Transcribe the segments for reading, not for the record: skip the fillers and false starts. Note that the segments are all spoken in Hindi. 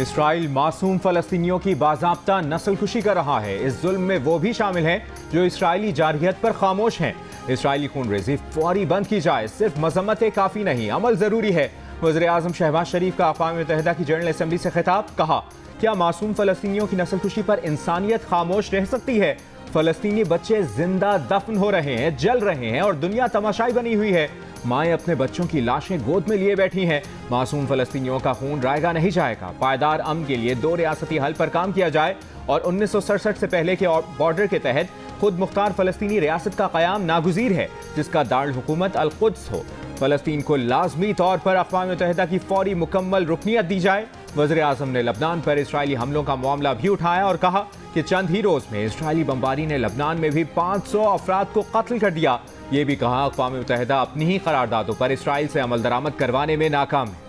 इसराइल मासूम फलस्तीनियों की बाज़ाब्ता नस्लकुशी कर रहा है। इस जुल्म में वो भी शामिल हैं जो इसराइली जारहियत पर खामोश हैं। इसराइली खून रेज़ी फौरी बंद की जाए। सिर्फ मजम्मतें काफ़ी नहीं, अमल ज़रूरी है। वज़ीर-ए-आज़म शहबाज शरीफ का अक़वाम मुत्तहिदा की जनरल असम्बली से खिताब। कहा, क्या मासूम फलस्तीनियों की नस्लकुशी पर इंसानियत खामोश रह सकती है? फलस्तीनी बच्चे जिंदा दफन हो रहे हैं, जल रहे हैं और दुनिया तमाशाई बनी हुई है। माएँ अपने बच्चों की लाशें गोद में लिए बैठी हैं। मासूम फलस्तीनियों का खून रायगा नहीं जाएगा। पायदार अमन के लिए 2 रियासती हल पर काम किया जाए और 1967 से पहले के बॉर्डर के तहत खुद मुख्तार फलस्तीनी रियासत का क़याम नागुज़ीर है, जिसका दारुल हुकूमत अल-कुद्स हो। फलस्तीन को लाजमी तौर पर अक़वाम मुत्तहिदा की फौरी मुकम्मल रुकनियत दी जाए। वज़ीर-ए-आज़म ने लबनान पर इसराइली हमलों का मामला भी उठाया और कहा कि चंद ही रोज़ में इसराइली बमबारी ने लबनान में भी 500 अफराद को कत्ल कर दिया। ये भी कहा, अक़वाम मुत्तहिदा अपनी ही करारदादों पर इसराइल से अमल दरामद करवाने में नाकाम है।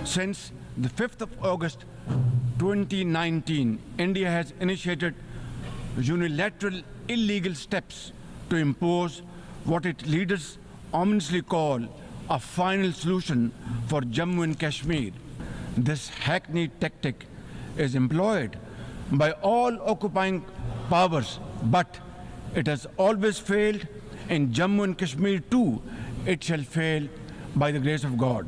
Since the 5th of August 2019, India has initiated unilateral illegal steps to impose what its leaders ominously call a final solution for Jammu and Kashmir. This hackneyed tactic is employed by all occupying powers, but it has always failed. In Jammu and Kashmir too, it shall fail by the grace of God.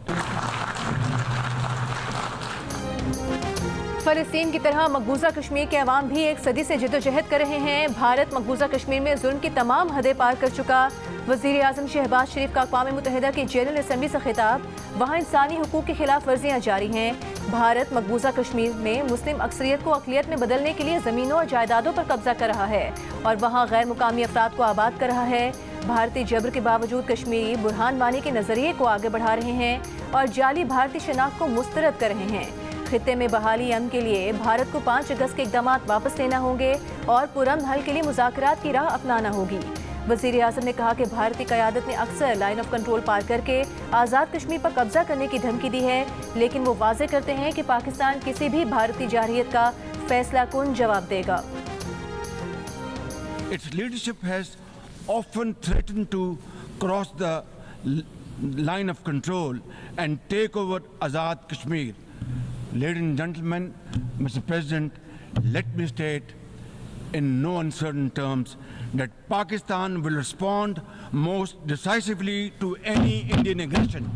फलस्तीन की तरह मकबूजा कश्मीर के अवाम भी एक सदी से जद्दोजहद कर रहे हैं। भारत मकबूजा कश्मीर में जुल्म की तमाम हदें पार कर चुका। वज़ीर-ए-आज़म शहबाज शरीफ का अक़वाम मुत्तहिदा की जनरल असम्बली से खिताब। वहाँ इंसानी हुकूक की खिलाफ वर्जियाँ जारी हैं। भारत मकबूजा कश्मीर में मुस्लिम अक्सरियत को अक़लियत में बदलने के लिए ज़मीनों और जायदादों पर कब्जा कर रहा है और वहाँ गैर मुकामी अफराद को आबाद कर रहा है। भारतीय जबर के बावजूद कश्मीरी बुरहान वानी के नज़रिए को आगे बढ़ा रहे हैं और जाली भारतीय शनाख्त को मुस्तरद कर रहे हैं। खित्ते में बहाली अमन के लिए भारत को 5 अगस्त के इक़दाम वापस लेना होंगे और पुरअमन हल के लिए मुज़ाकरात की राह अपनाना होगी। वज़ीर-ए-आज़म ने कहा कि भारतीय क़यादत ने अक्सर लाइन ऑफ कंट्रोल पार करके आज़ाद कश्मीर पर कब्जा करने की धमकी दी है, लेकिन वो वाज़े करते हैं कि पाकिस्तान किसी भी भारतीय जारहियत का फैसला कुन जवाब देगा। Its leadership has often threatened to cross the line of control and take over Azad Kashmir. Ladies and gentlemen, Mr. President, let me state in no uncertain terms that Pakistan will respond most decisively to any Indian aggression.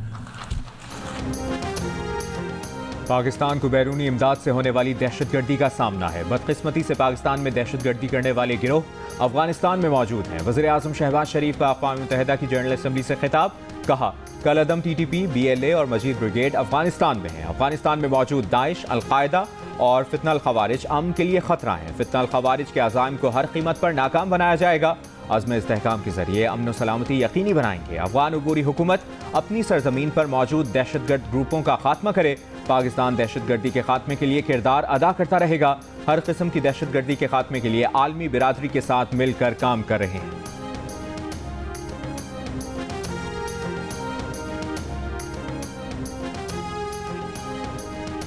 Pakistan को बैरूनी इमदाद से होने वाली दहशतगर्दी का सामना है। बदकिस्मती से पाकिस्तान में दहशतगर्दी करने वाले गिरोह अफगानिस्तान में मौजूद हैं। वज़ीर-ए-आज़म शहबाज शरीफ का अक़वाम मुत्तहिदा की जनरल असम्बली से खिताब। कहा, कलअदम TTP, BLA और मजीद ब्रिगेड अफगानिस्तान में हैं। अफगानिस्तान में मौजूद दाइश, अल-कायदा और फितना अल-खवारिज अमन के लिए खतरा है। फितना अल-खवारिज के अज़ाइम को हर कीमत पर नाकाम बनाया जाएगा। अज़्म इस्तेहकाम के जरिए अमन व सलामती यकीनी बनाएंगे। अफगान उबूरी हुकूमत अपनी सरजमीन पर मौजूद दहशतगर्द ग्रुपों का खात्मा करे। पाकिस्तान दहशतगर्दी के खात्मे के लिए किरदार अदा करता रहेगा। हर किस्म की दहशतगर्दी के खात्मे के लिए आलमी बिरादरी के साथ मिलकर काम कर रहे हैं।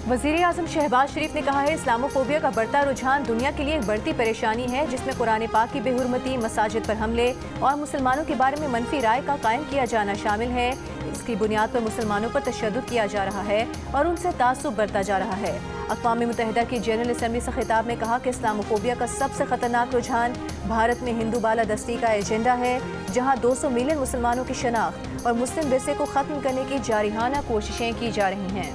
वज़ीर-ए-आज़म शहबाज शरीफ ने कहा है, इस्लामोफोबिया का बढ़ता रुझान दुनिया के लिए एक बढ़ती परेशानी है, जिसमें कुरान पाक की बेहुरमती, मसाजिद पर हमले और मुसलमानों के बारे में मनफी राय का कायम किया जाना शामिल है। इसकी बुनियाद पर मुसलमानों पर तशद्दुद किया जा रहा है और उनसे तासुब बरता जा रहा है। अक़वाम मुत्तहिदा की जनरल असम्बली से खिताब में कहा कि इस्लामोफोबिया का सबसे ख़तरनाक रुझान भारत में हिंदू बालादस्ती का एजेंडा है, जहाँ 200 मिलियन मुसलमानों की शनाख्त और मुस्लिम विरसे को ख़त्म करने की जारिहाना कोशिशें की जा रही हैं।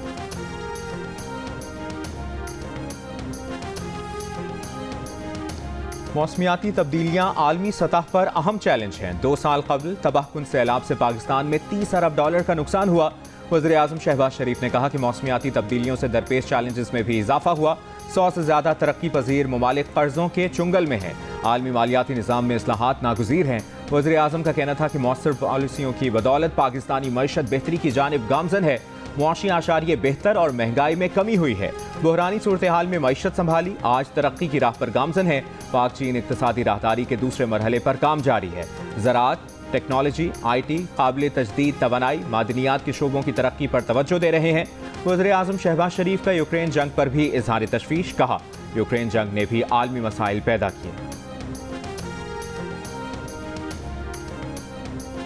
मौसमियाती तब्दीलियां आलमी सतह पर अहम चैलेंज हैं। 2 साल कबल तबाहकुन सैलाब से पाकिस्तान में $30 अरब का नुकसान हुआ। वज़ीर-ए-आज़म शहबाज शरीफ ने कहा कि मौसमियाती तब्दीलियों से दरपेश चैलेंजेस में भी इजाफा हुआ। 100 से ज़्यादा तरक्की पजीर ममालिक कर्ज़ों के चुंगल में हैं। आलमी मालियाती निज़ाम में इस्लाहात नागुज़ीर हैं। वज़ीर-ए-आज़म का कहना था कि मौसर पॉलिसियों की बदौलत पाकिस्तानी मईशत बेहतरी की जानिब गामज़न है। मुआशी आशारिये बेहतर और महंगाई में कमी हुई है। बहरानी सूरत हाल में मईशत संभाली, आज तरक्की की राह पर गामज़न है। पाक चीन इक़्तिसादी राहदारी के दूसरे मरहले पर काम जारी है। ज़राअत, टेक्नोलॉजी, IT, काबिल तजदीद तवानाई, मादनियात के शोबों की तरक्की पर तवज्जो दे रहे हैं। वज़ीर-ए-आज़म शहबाज शरीफ का यूक्रेन जंग पर भी इज़हार तशवीश। कहा, यूक्रेन जंग ने भी आलमी मसाइल पैदा किए।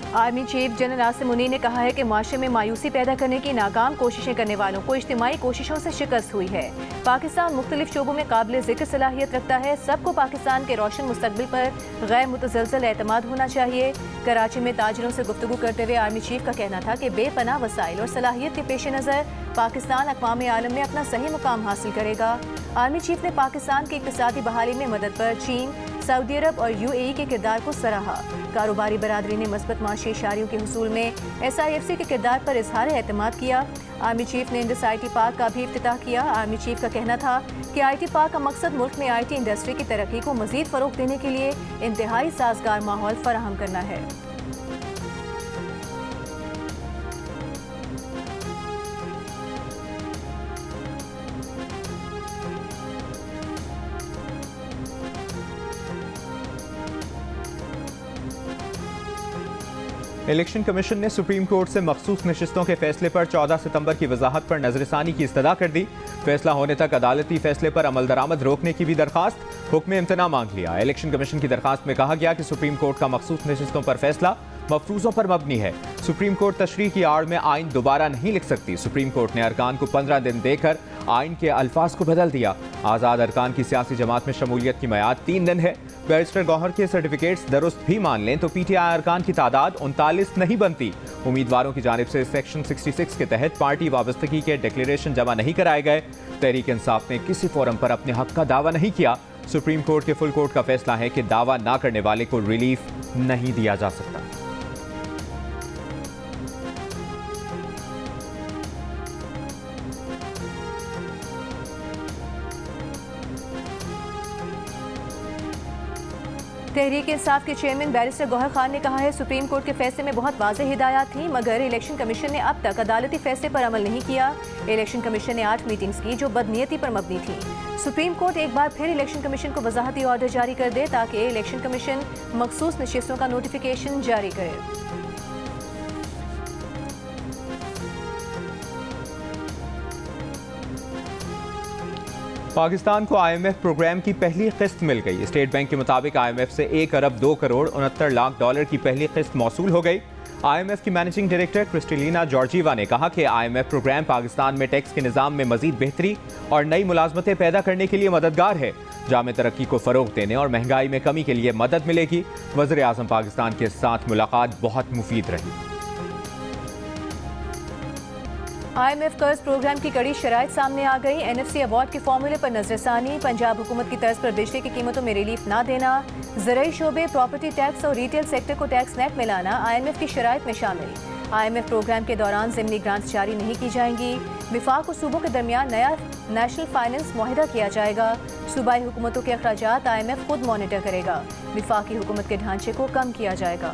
Army chief general Asim Munir ने कहा है कि माशरे में मायूसी पैदा करने की नाकाम कोशिशें करने वालों को इज्तिमाई कोशिशों से शिकस्त हुई है। पाकिस्तान मुख्तलिफ शोबों में काबिल जिक्र सलाहियत रखता है। सबको पाकिस्तान के रोशन मुस्तकबिल पर गैर मुतज़लज़ल एतमाद होना चाहिए। कराची में ताजिरों से गुफ्तगू करते हुए आर्मी चीफ का कहना था कि बेपनाह वसाइल और सलाहियत के पेश नज़र पाकिस्तान अक़वाम आलम में अपना सही मुकाम हासिल करेगा। आर्मी चीफ ने पाकिस्तान की इक़्तिसादी बहाली में मदद पर चीन, सऊदी अरब और UAE के किरदार को सराहा। कारोबारी बरादरी ने मस्बत माशी इशारियों के हुसूल में SIFC के किरदार पर इजहार एतमाद किया। आर्मी चीफ ने इंडस IT पार्क का भी इफ्तिताह किया। आर्मी चीफ का कहना था कि IT पार्क का मकसद मुल्क में IT इंडस्ट्री की तरक्की को मजीद फ़रोग़ देने के लिए इंतहाई साजगार माहौल फराहम करना है। इलेक्शन कमीशन ने सुप्रीम कोर्ट से मखसूस नशिस्तों के फैसले पर 14 सितंबर की वजाहत पर नजरसानी की इस्तदा कर दी। फैसला होने तक अदालती फैसले पर अमल दरामद रोकने की भी दरखास्त। हुक्म इम्तना मांग लिया। इलेक्शन कमीशन की दरखास्त में कहा गया कि सुप्रीम कोर्ट का मखसूस नशिस्तों पर फैसला मफरूजों पर मबनी है। सुप्रीम कोर्ट तशरीह की आड़ में आइन दोबारा नहीं लिख सकती। सुप्रीम कोर्ट ने अरकान को 15 दिन देकर आइन के अल्फाज को बदल दिया। आज़ाद अरकान की सियासी जमात में शमूलियत की मियाद 3 दिन है। बैरिस्टर गौहर के सर्टिफिकेट्स दुरुस्त भी मान लें तो PTI अरकान की तादाद 39 नहीं बनती। उम्मीदवारों की जानिब से सेक्शन 66 के तहत पार्टी वाबस्तगी के डिक्लेरेशन जमा नहीं कराए गए। तहरीक इंसाफ ने किसी फोरम पर अपने हक का दावा नहीं किया। सुप्रीम कोर्ट के फुल कोर्ट का फैसला है कि दावा ना करने वाले को रिलीफ नहीं दिया जा सकता। तहरीक इंसाफ के चेयरमैन बैरिस्टर गौहर खान ने कहा है सुप्रीम कोर्ट के फैसले में बहुत वाज़ेह हिदायत थी, मगर इलेक्शन कमीशन ने अब तक अदालती फैसले पर अमल नहीं किया। इलेक्शन कमीशन ने 8 मीटिंग्स की जो बदनीयती पर मबनी थी। सुप्रीम कोर्ट एक बार फिर इलेक्शन कमीशन को वजाहती ऑर्डर जारी कर दे ताकि इलेक्शन कमीशन मखसूस नशिस्तों का नोटिफिकेशन जारी करे। पाकिस्तान को IMF प्रोग्राम की पहली किस्त मिल गई। स्टेट बैंक के मुताबिक IMF से 1 अरब 2 करोड़ 69 लाख डॉलर की पहली किस्त मौसूल हो गई। IMF की मैनेजिंग डायरेक्टर क्रिस्टलिना जॉर्जीवा ने कहा कि IMF प्रोग्राम पाकिस्तान में टैक्स के निज़ाम में मजीद बेहतरी और नई मुलाजमतें पैदा करने के लिए मददगार है। जामे तरक्की को फ़रोग़ देने और महंगाई में कमी के लिए मदद मिलेगी। वज़ीर आज़म पाकिस्तान के साथ मुलाकात बहुत मुफीद रही। IMF कर्ज प्रोग्राम की कड़ी शराइत सामने आ गई। NFC अवार्ड के फॉर्मूले पर नजरसानी, पंजाब हुकूमत की तर्ज पर बिजली की कीमतों में रिलीफ ना देना, ज़राई शोबे, प्रॉपर्टी टैक्स और रिटेल सेक्टर को टैक्स नेट में लाना IMF की शराइत में शामिल। IMF प्रोग्राम के दौरान ज़िमनी ग्रांट्स जारी नहीं की जाएंगी। विफाक और सूबों के दरमियान नया नेशनल फाइनेंस मुआहिदा किया जाएगा। सूबाई हुकूमतों के अखराजात IMF खुद मॉनिटर करेगा। विफाकी हुकूमत के ढांचे को कम किया जाएगा।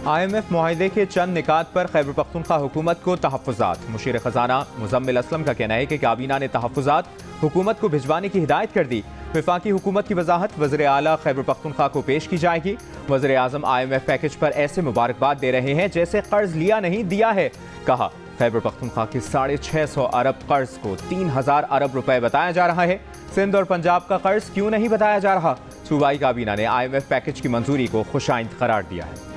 IMF मुआहिदे के चंद निकात पर खैबर पख्तूनख्वा हुकूमत को तहफ़्फ़ुज़ात। मुशीर ख़जाना मुज़म्मिल असलम का कहना है कि काबीना ने तहफ़्फ़ुज़ात हुकूमत को भिजवाने की हिदायत कर दी। वफाकी हुकूमत की वजाहत वज़ीर आला खैबर पख्तूनख्वा को पेश की जाएगी। वज़ीर आज़म IMF पैकेज पर ऐसे मुबारकबाद दे रहे हैं जैसे कर्ज लिया नहीं दिया है। कहा खैबर पख्तूनख्वा के 650 अरब कर्ज को 3000 अरब रुपए बताया जा रहा है। सिंध और पंजाब का कर्ज क्यों नहीं बताया जा रहा? सूबाई काबीना ने IMF पैकेज की मंजूरी को खुशाइंद करार दिया है।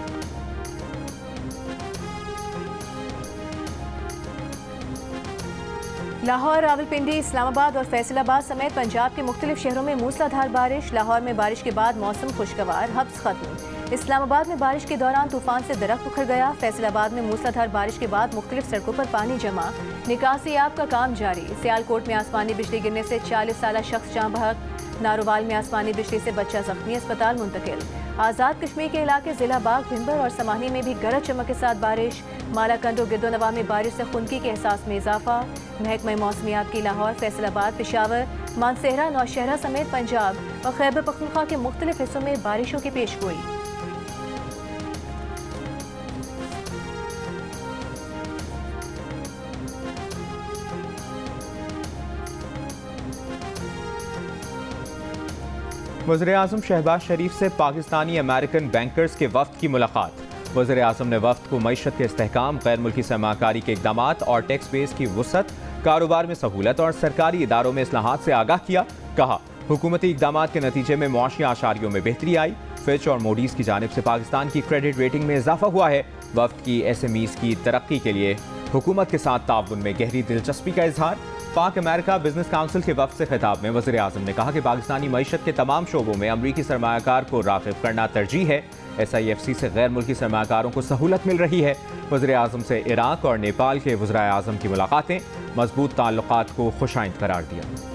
लाहौर, रावलपिंडी, इस्लामाबाद और फैसलाबाद समेत पंजाब के मुख्तलिफ शहरों में मूसलाधार बारिश। लाहौर में बारिश के बाद मौसम खुशगवार, हब्स खत्म। इस्लामाबाद में बारिश के दौरान तूफान से दरख्त उखड़ गया। फैसलाबाद में मूसलाधार बारिश के बाद मुख्तलिफ सड़कों पर पानी जमा, निकासी आब का काम जारी। सियालकोट में आसमानी बिजली गिरने से 40 साला शख्स जाँ बहक। नारोवाल में आसमानी बिजली से बच्चा जख्मी, अस्पताल मुंतकिल। आज़ाद कश्मीर के इलाके जिला बाग, भिंबर और समानी में भी गरज चमक के साथ बारिश। मालाकंड और गिरदोनवा में बारिश से खुनकी के एहसास में इजाफा। महकमा मौसमियात की लाहौर, फैसलाबाद, पेशावर, मानसेहरा, नौशहरा समेत पंजाब और खैबर पख्तूनख्वा के मुख्तलिफ हिस्सों में बारिशों की पेशगोई। वज़ीर आज़म शहबाज शरीफ से पाकिस्तानी अमेरिकन बैंकर्स के वफ्द की मुलाकात। वज़ीर आज़म ने वफ्द को मईशत के इस्तेहकाम, गैर मुल्की सरमाकारी के इक़दामात और टैक्स बेस की वुसअत, कारोबार में सहूलत और सरकारी इदारों में इस्लाहात से आगाह किया। कहा हुकूमती इकदाम के नतीजे में मुआशी आशारियों में बेहतरी आई। फिच और मोडीज की जानिब से पाकिस्तान की क्रेडिट रेटिंग में इजाफा हुआ है। वफ्द की SMEs की तरक्की के लिए हुकूमत के साथ ताउन में गहरी दिलचस्पी का इजहार। पाक अमेरिका बिजनेस काउंसिल के वफ्द से खिताब में वज़ीर आज़म ने कहा कि पाकिस्तानी मईशत के तमाम शोबों में अमरीकी सरमायाकार को राग़िब करना तरजीह है। SIFC से गैर मुल्की सरमायाकारों को सहूलत मिल रही है। वज़ीर आज़म से इराक और नेपाल के वज़राए आज़म की मुलाकातें, मजबूत ताल्लुकात को खुशाइंद करार दिया।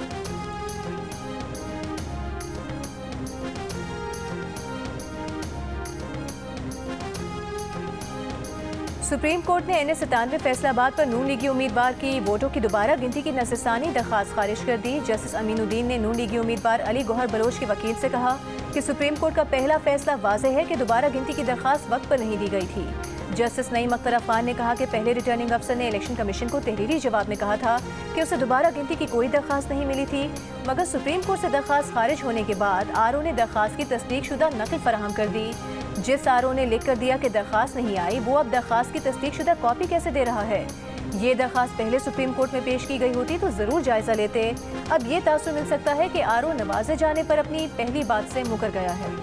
सुप्रीम कोर्ट ने NS-97 फैसलाबाद पर नून लीगी उम्मीदवार की वोटों की दोबारा गिनती की नज़रसानी दरख्वास्त खारिज कर दी। जस्टिस अमीनुद्दीन ने नून लीगी उम्मीदवार अली गौहर बलोच के वकील से कहा कि सुप्रीम कोर्ट का पहला फैसला वाज़ेह है कि दोबारा गिनती की दरख्वास्त वक्त पर नहीं दी गई थी। जस्टिस नईम अख्तर अफान ने कहा कि पहले रिटर्निंग अफसर ने इलेक्शन कमीशन को तहरीरी जवाब में कहा था कि उसे दोबारा गिनती की कोई दरख्वास्त नहीं मिली थी, मगर सुप्रीम कोर्ट से दरख्वास्त खारिज होने के बाद RO ने दरख्वास्त की तस्दीक शुदा नकल फराहम कर दी। जिस RO ने लिख कर दिया कि दरख्वास्त नहीं आई, वो अब दरख्वास्त की तस्दीक शुदा कॉपी कैसे दे रहा है? ये दरख्वास्त पहले सुप्रीम कोर्ट में पेश की गई होती तो ज़रूर जायज़ा लेते। अब ये तासुर मिल सकता है कि RO नवाजे जाने पर अपनी पहली बात से मुकर गया है।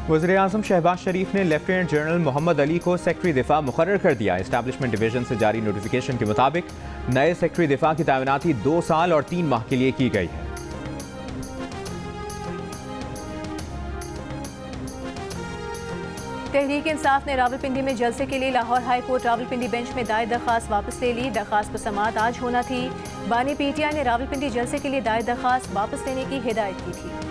वज़ीर आज़म शहबाज शरीफ ने लेफ्टिनेंट जनरल मोहम्मद अली को सेक्रेटरी दिफा मुकर्रर कर दिया। एस्टैब्लिशमेंट डिवीजन से जारी नोटिफिकेशन के मुताबिक नए सेक्रेटरी दिफा की तैनाती 2 साल और 3 माह के लिए की गई है। तहरीक इंसाफ ने रावलपिंडी में जलसे के लिए Lahore high court Rawalpindi bench में दायर दरख्वास्त वापस ले ली। दरख्वास्त पर समाअत आज होना थी। बानी PTI ने रावलपिंडी जलसे के लिए दायर दरख्वास्त वापस लेने की हिदायत की थी।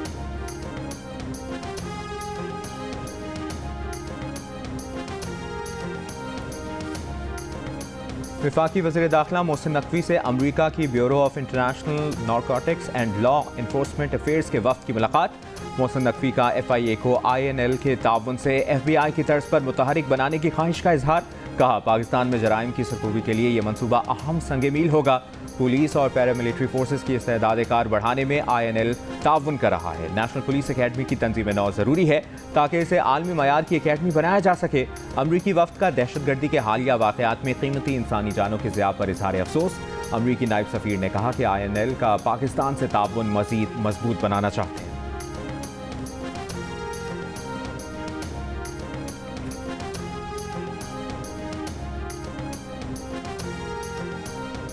वफाकी वज़ीर दाखिला मोहसिन नकवी से अमरीका की bureau of international narcotics and law enforcement affairs के वफ्द की मुलाकात। मोहसिन नकवी का FIA को INL के ताउन से FBI की तर्ज पर मुतहरिक बनाने की ख्वाहिश का इजहार। कहा पाकिस्तान में जराइम की सरखूबी के लिए यह मनसूबा अहम संग मील होगा। पुलिस और पैरामिलिट्री फोर्सेस की इस्तेदाद कार बढ़ाने में INL ताउन कर रहा है। नेशनल पुलिस अकेडमी की तंजीम नौ ज़रूरी है ताकि इसे आलमी मयार की अकेडमी बनाया जा सके। अमरीकी वफ्द का दहशतगर्दी के हालिया वाक़यात में कीमती इंसानी जानों के ज़िया पर इजहार अफसोस। अमरीकी नायब सफ़ीर ने कहा कि INL का पाकिस्तान से ताउन मज़ीद मजबूत बनाना चाहते हैं।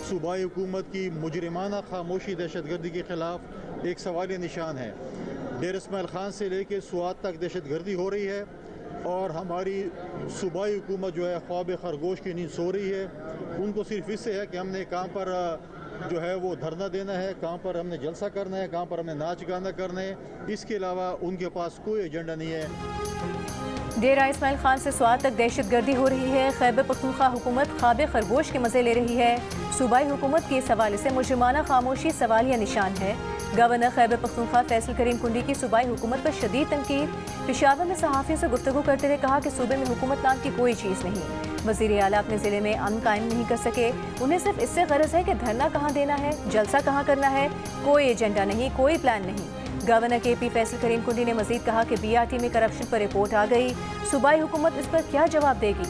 सूबाई हुकूमत की मुजरिमाना खामोशी दहशतगर्दी के खिलाफ एक सवाल निशान है। डेर इस्माइल खान से लेकर सुआत तक दहशतगर्दी हो रही है और हमारी सूबाई हुकूमत जो है ख्वाब खरगोश की नींद सो रही है। उनको सिर्फ इससे है कि हमने कहाँ पर जो है वो धरना देना है, कहाँ पर हमने जलसा करना है, कहाँ पर हमने नाच गाना करना है। इसके अलावा उनके पास कोई एजेंडा नहीं है। डेरा इस्माइल खान से स्वात तक दहशतगर्दी हो रही है। खैबर पख्तूनख्वा हुकूमत ख्वाब खरगोश के मज़े ले रही है। सूबाई हुकूमत के इस हवाले से मुजरिमाना खामोशी सवालिया निशान है। गवर्नर खैबर पख्तूनख्वा फैसल करीम कुंडी की सूबाई हुकूमत पर शदीद तनकीद। पेशावर में सहाफ़ियों से गुफ्तगू करते हुए कहा कि सूबे में हुकूमत नाम की कोई चीज़ नहीं। वज़ीर आला अपने ज़िले में अमन कायम नहीं कर सके। उन्हें सिर्फ इससे गरज है कि धरना कहाँ देना है, जलसा कहाँ करना है। कोई एजेंडा नहीं, कोई प्लान नहीं। गवर्नर KP फैसल करीम कुंडी ने मजीद कहा कि BRT में करप्शन पर रिपोर्ट आ गई। सूबाई हुकूमत इस पर क्या जवाब देगी?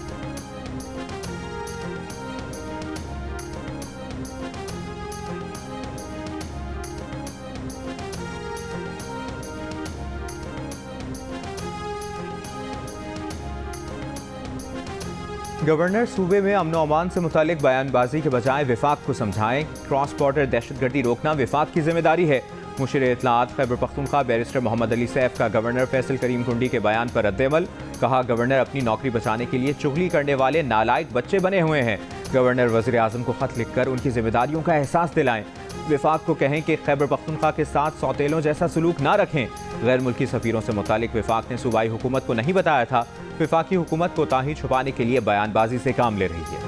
गवर्नर सूबे में अमन अमान से मुतालिक बयानबाजी के बजाय विफाक को समझाएं। क्रॉस बॉर्डर दहशतगर्दी रोकना विफाक की जिम्मेदारी है। मुशीर इत्तलाआत खैबर पख्तूनख्वा बैरिस्टर मोहम्मद अली सैफ का गवर्नर फैसल करीम कुंडी के बयान पर रद्द-ए-अमल। कहा गवर्नर अपनी नौकरी बचाने के लिए चुगली करने वाले नालायक बच्चे बने हुए हैं। गवर्नर वज़ीर आज़म को खत लिखकर उनकी जिम्मेदारियों का एहसास दिलाएं। विफाक को कहें कि खैबर पख्तूनख्वा के साथ सौतेलों जैसा सलूक ना रखें। गैर मुल्की सफ़ीरों से मुतालिक विफाक ने सूबाई हुकूमत को नहीं बताया था। विफाकी हुकूमत कोताही छुपाने के लिए बयानबाजी से काम ले रही है।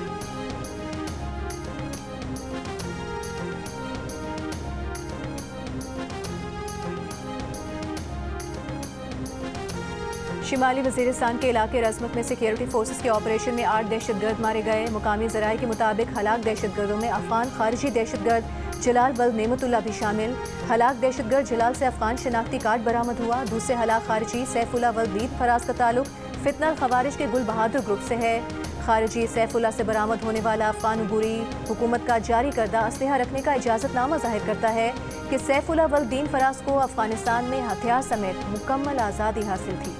शिमाली वज़ीरिस्तान के इलाके रज़मत में सिक्योरिटी फोर्सेस के ऑपरेशन में 8 दहशतगर्द मारे गए। मुकामी ज़राए के मुताबिक हलाक दहशतगर्दों में अफगान खारजी दहशतगर्द जलाल वल्द नेमतुल्ला भी शामिल। हलाक दहशतगर्द जलाल से अफगान शनाख्ती कार्ड बरामद हुआ। दूसरे हलाक खारजी सैफुल्लाह वल्द दीद फराज का ताल्लुक फितना खवारिज के गुल बहादुर ग्रुप से है। खारिजी सैफुल्लाह से बरामद होने वाला अफगान उबूरी हुकूमत का जारी करदा असलहा रखने का इजाज़तनामा जाहिर करता है कि सैफुल्लाह वल दीन फराज को अफगानिस्तान में हथियार समेत मुकम्मल आज़ादी हासिल थी।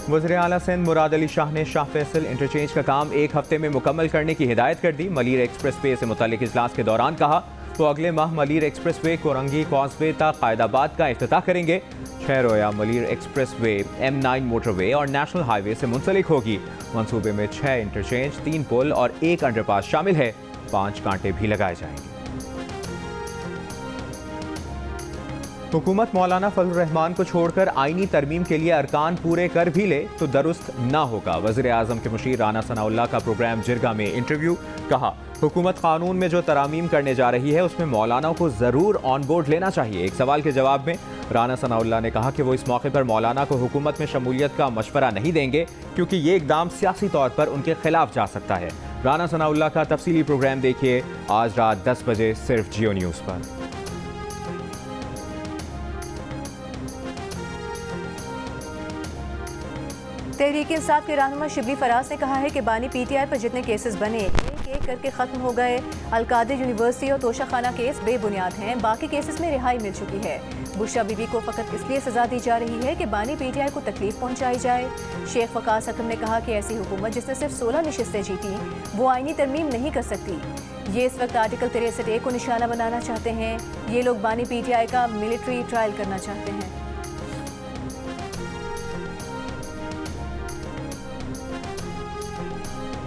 वज़ीर आला सिंध मुराद अली शाह ने शाह फैसल इंटरचेंज का काम एक हफ्ते में मुकम्मल करने की हिदायत कर दी। मलीर एक्सप्रेस वे से मुतालिक इजलास के दौरान कहा वो अगले माह Malir express way Korangi causeway तक कायदाबाद का इफ्तिताह करेंगे। 6 रोया Malir express way M9 motorway और नेशनल हाईवे से मुंसलिक होगी। मंसूबे में 6 इंटरचेंज, 3 पुल और 1 अंडरपास शामिल है। 5 कांटे भी लगाए जाएंगे। हुकूमत मौलाना फजल रहमान को छोड़कर आईनी तरमीम के लिए अरकान पूरे कर भी ले तो दुरुस्त ना होगा। वज़ीर आज़म के मुशीर राना सनाउल्लाह का प्रोग्राम जिरगा में इंटरव्यू। कहा हुकूमत कानून में जो तरामीम करने जा रही है उसमें मौलाना को ज़रूर ऑन बोर्ड लेना चाहिए। एक सवाल के जवाब में राना सनाउल्लाह ने कहा कि वो इस मौके पर मौलाना को हुकूमत में शमूलियत का मशवरा नहीं देंगे क्योंकि ये इकदाम सियासी तौर पर उनके खिलाफ जा सकता है। राना सनाउल्लाह का तफसीली प्रोग्राम देखिए आज रात 10 बजे सिर्फ जियो न्यूज़ पर। तहरीक इंसाफ के रहनुमा शिबली फराज ने कहा है कि बानी PTI पर जितने केसेस बने एक एक करके ख़त्म हो गए। अलकादिर यूनिवर्सिटी और तोशाखाना केस बेबुनियाद हैं। बाकी केसेस में रिहाई मिल चुकी है। बुशरा बीबी को फ़कत इसलिए सज़ा दी जा रही है कि बानी PTI को तकलीफ पहुँचाई जाए। शेख वकास हकम ने कहा कि ऐसी हुकूमत जिसने सिर्फ 16 नशिस्तें जीती वो आईनी तरमीम नहीं कर सकती। ये इस वक्त आर्टिकल 63A को निशाना बनाना चाहते हैं। ये लोग बानी PTI का मिलिट्री ट्रायल करना चाहते हैं।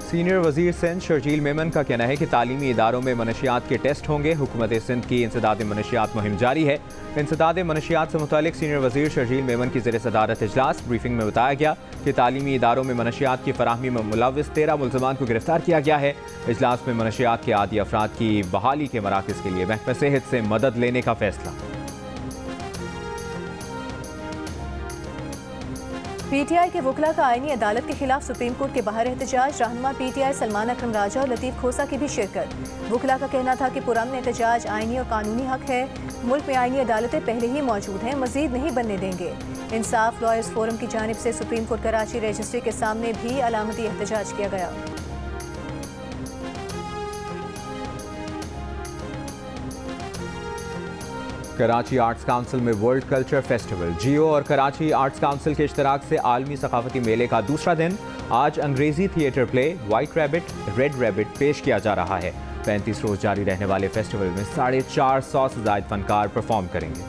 सीनियर वजीर सिंध शर्जील मेमन का कहना है कि तालीमी इदारों में मनशियात के टेस्ट होंगे। हुकूमत सिंध की इंसदाद मनशियात मुहिम जारी है। इंसदाद मनशियात से मुतालिक सीनियर वजीर शर्जील मेमन की ज़ेर सदारत इजलास। ब्रीफिंग में बताया गया कि तालीमी इदारों में मनशियात की फराहमी में मुलव्विस 13 मुल्ज़मान को गिरफ्तार किया गया है। इजलास में मनशियात के आदी अफराद की बहाली के मराकज़ के लिए महकमा सेहत से मदद लेने का फैसला। PTI के वकला का आईनी अदालत के खिलाफ सुप्रीम कोर्ट के बाहर एहतजाज। रहनुमा PTI सलमान अकरम राजा और लतीफ़ खोसा की भी शिरकत। वकला का कहना था कि पुरअमन एहतजाज आईनी और कानूनी हक है। मुल्क में आईनी अदालतें पहले ही मौजूद हैं, मजीद नहीं बनने देंगे। इंसाफ लॉयर्स फोरम की जानिब से सुप्रीम कोर्ट कराची रजिस्ट्री के सामने भी अलामती एहतजाज किया गया। कराची आर्ट्स काउंसिल में वर्ल्ड कल्चर फेस्टिवल। जियो और कराची आर्ट्स काउंसिल के इश्तराक से आलमी सकाफती मेले का दूसरा दिन आज अंग्रेजी theatre play white rabbit red rabbit पेश किया जा रहा है। 35 रोज जारी रहने वाले फेस्टिवल में 450 से ज़ायद फनकार परफॉर्म करेंगे।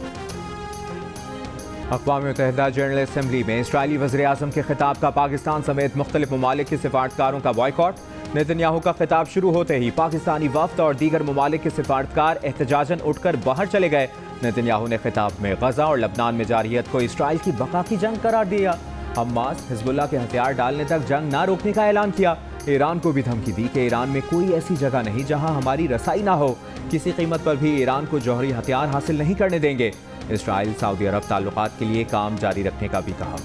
अक़वाम मुत्तहिदा जनरल असम्बली में इस्राईली वज़ीर आज़म के खिताब का पाकिस्तान समेत मुख्तलिफ ममालिक के सिफारतकारों का बॉयकॉट। नेतन्याहू का खिताब शुरू होते ही पाकिस्तानी वफ़द और दीगर ममालिक के सिफारतकार एहतजाजन उठकर बाहर चले गए। नेतन्याहू ने खिताब में गजा और लबनान में जारियत को इसराइल की बका की जंग करार दिया। हमास हिजबुल्लाह के हथियार डालने तक जंग ना रोकने का ऐलान किया। ईरान को भी धमकी दी कि ईरान में कोई ऐसी जगह नहीं जहां हमारी रसाई ना हो। किसी कीमत पर भी ईरान को जौहरी हथियार हासिल नहीं करने देंगे। इसराइल सऊदी अरब ताल्लुकात के लिए काम जारी रखने का भी कहा।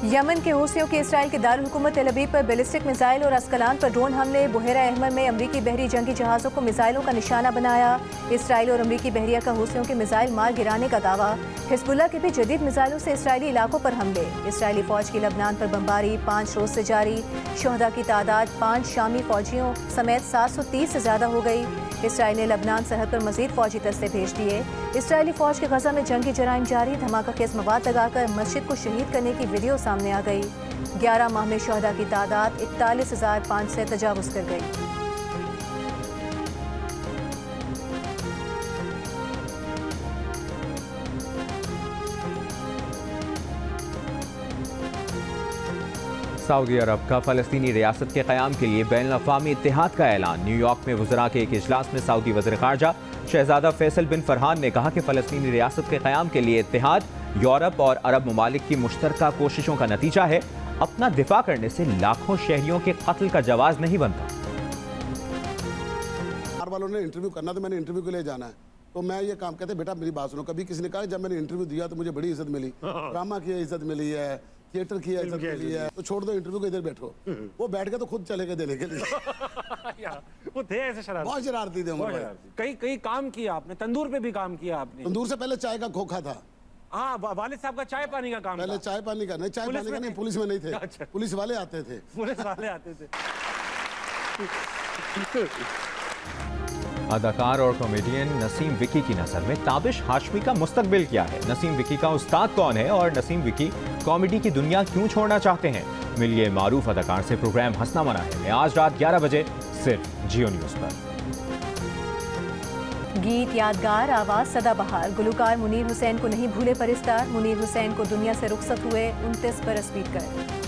यमन के हूसियों के इसराइल के दारुल हुकूमत तेल अवीव पर बैलिस्टिक मिसाइल और अस्कलान पर ड्रोन हमले। बुहेरा अहमर में अमरीकी बहरी जंगी जहाज़ों को मिसाइलों का निशाना बनाया। इसराइल और अमरीकी बहरिया का हूसियों के मिसाइल मार गिराने का दावा। हिजबुल्लाह के भी जदीद मिसाइलों से इसराइली इलाकों पर हमले। इसराइली फ़ौज की लबनान पर बमबारी 5 रोज़ से जारी। शहदा की तादाद 5 शामी फ़ौजियों समेत 730 से ज़्यादा हो गई। इसराइल ने लबनान सरहद पर मज़ीद फ़ौजी दस्ते भेज दिए। इसराइली फ़ौज के गजा में जंगी जराइम जारी। धमाका खेज़ मवाद लगाकर मस्जिद को शहीद करने की वीडियो सामने आ गई। 11 माह में शहदा की तादाद 41,500 से तजावुज़ कर गई। सऊदी अरब का फ़लस्तीनी रियासत के क़याम के लिए बैनुल-अक़वामी इत्तेहाद का ऐलान। न्यूयॉर्क में वज़रा के एक इजलास में सऊदी वज़ीर ख़ारजा शहज़ादा फैसल बिन फरहान ने कहा कि फ़लस्तीनी रियासत के क़याम के लिए इत्तेहाद यूरोप और अरब ममालिक की मुश्तरका कोशिशों का नतीजा है। अपना दिफा करने से लाखों शहरियों के कत्ल का जवाज़ नहीं बनता। वालों ने इंटरव्यू करना तो मैंने इंटरव्यू के लिए जाना है। तो मैं ये काम कहते बेटा मेरी बात सुनो, कभी किसी ने कहा जब मैंने इंटरव्यू दिया तो मुझे बड़ी इज्जत मिली, ड्रामा की इज्जत मिली है, थिएटर की इज्जत मिली है, तो छोड़ दो इंटरव्यू को, इधर बैठो। वो बैठ के तो खुद चले गए देने के लिए। वो थे ऐसे शरारती, बहुत शरारती थे उमर भाई। कई कई काम किया आपने, तंदूर पे भी काम किया आपने। तंदूर से पहले चाय का खोखा था। हाँ, वालिद साहब का चाय पानी का काम पहले था। चाय पानी का नहीं, चाय पुलिस पानी का में नहीं, नहीं? पुलिस में नहीं थे। अच्छा। पुलिस वाले आते थे। पुलिस वाले आते थे। अदाकार और कॉमेडियन नसीम विकी की नजर में ताबिश हाशमी का मुस्तकबिल क्या है? नसीम विकी का उस्ताद कौन है और नसीम विकी कॉमेडी की दुनिया क्यों छोड़ना चाहते हैं? मिलिए मारूफ अदाकार से प्रोग्राम हंसना मना है में आज रात 11 बजे सिर्फ जियो न्यूज पर। गीत यादगार, आवाज सदाबहार, गुलकार मुनीर हुसैन को नहीं भूले परिस्तार। मुनीर हुसैन को दुनिया से रुखसत हुए 29 बरस बीत गए।